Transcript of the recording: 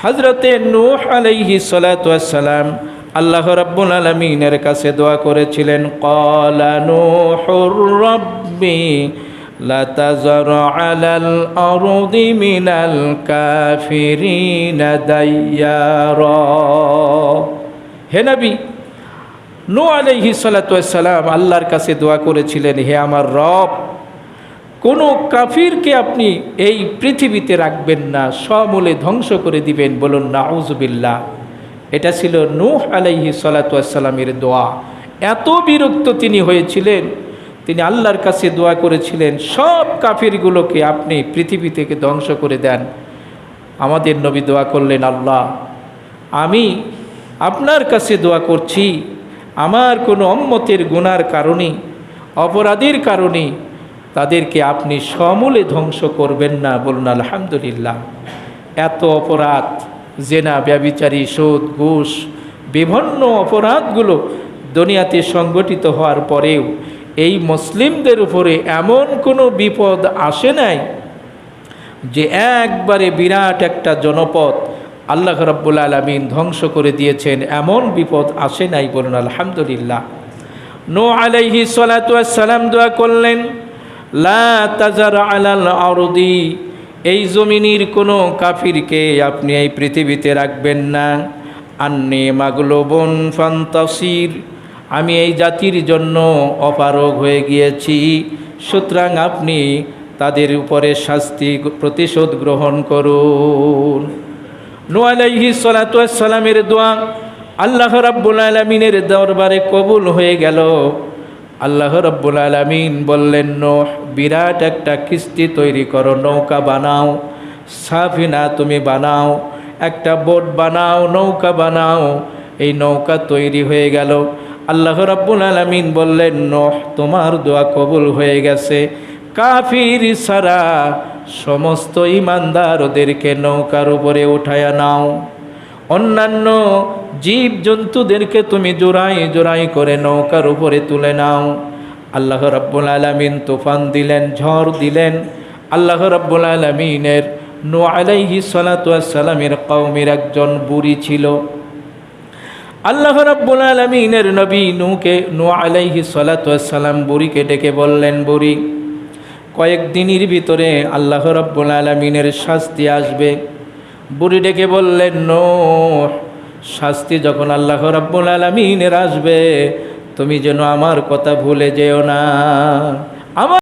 হযরতে নূহ আলাইহিস সালাতু ওয়াস সালাম আল্লাহ রাব্বুল আলামিনের কাছে দোয়া করেছিলেন, ক্বালা নূহুর রাব্বি লা তাযর আলাল আরদি মিনাল কাফিরিনা দাইয়ারা। হে নবী, নূহ আলাইহিস সালাতু ওয়াস সালাম আল্লাহর কাছে দোয়া করেছিলেন, হে আমার রব, কোনো কাফিরকে আপনি এই পৃথিবীতে রাখবেন না, সমূলে ধ্বংস করে দিবেন। বলুন নাউযুবিল্লাহ। এটা ছিল নূহ আলাইহিস সালাতু ওয়াস সালামের দোয়া। এত বিরক্ত তিনি হয়েছিলেন, তিনি আল্লাহর কাছে দোয়া করেছিলেন, সব কাফিরগুলোকে আপনি পৃথিবী থেকে ধ্বংস করে দেন। আমাদের নবী দোয়া করলেন, আল্লাহ, আমি আপনার কাছে দোয়া করছি, আমার কোনো উম্মতের গুনার কারণে, অপরাধীর কারণে তাদেরকে আপনি সমূলে ধ্বংস করবেন না। বলুন আলহামদুলিল্লাহ। এত অপরাধ, জেনা, ব্যভিচারী, সুদ, ঘুষ, বিভিন্ন অপরাধগুলো দুনিয়াতে সংগঠিত হওয়ার পরেও এই মুসলিমদের উপরে এমন কোনো বিপদ আসে নাই যে একবারে বিরাট একটা জনপদ আল্লাহ রাব্বুল আলামিন ধ্বংস করে দিয়েছেন, এমন বিপদ আসে নাই। বলুন আলহামদুলিল্লাহ। নূহ আলাইহিস সালাতু ওয়াস সালাম দোয়া করলেন, লা তাজার আলাল আরদি, এই জমিনের কোনো কাফিরকে আপনি এই পৃথিবীতে রাখবেন না। আন্নী মাগলুবুন ফান্তাসির, আমি এই জাতির জন্য অপারগ হয়ে গিয়েছি, সুতরাং আপনি তাদের উপরে শাস্তি প্রতিশোধ গ্রহণ করুন। নূহ আলাইহিস সালাতু ওয়াস সালামের দোয়া আল্লাহ রাব্বুল আলামিনের দরবারে কবুল হয়ে গেল। আল্লাহ রাব্বুল আলামিন বললেন, নূহ, বিরাট একটা কিস্তি তৈরি করো, নৌকা বানাও, সাফিনা তুমি বানাও, একটা বোট বানাও, নৌকা বানাও। এই নৌকা তৈরি হয়ে গেল। আল্লাহ রাব্বুল আলামিন বললেন, নূহ, তোমার দোয়া কবুল হয়ে গেছে, কাফির ছাড়া সমস্ত ঈমানদার ওদেরকে নৌকার উপরে উঠায়া নাও, অন্যান্য জীব জন্তুদেরকে তুমি জোড়াই জোড়াই করে নৌকার উপরে তুলে নাও। আল্লাহ রাব্বুল আলামিন তুফান দিলেন, ঝড় দিলেন। আল্লাহ রাব্বুল আলামিনের নূহ আলাইহিস সালাতু ওয়াস সালামের কওমের একজন বুড়ি ছিল। আল্লাহ রাব্বুল আলামিনের নবী নূহ আলাইহিস সালাতু ওয়াস সালাম বুড়িকে ডেকে বললেন, বুড়ি, কয়েকদিনের ভিতরে আল্লাহ রাব্বুল আলামিনের শাস্তি আসবে। বুড়ি ডেকে বললেন, নূহ, শাস্তি যখন আল্লাহ রাব্বুল আলামিনের আসবে, তুমি যেন আমার কথা ভুলে যেও না। আমার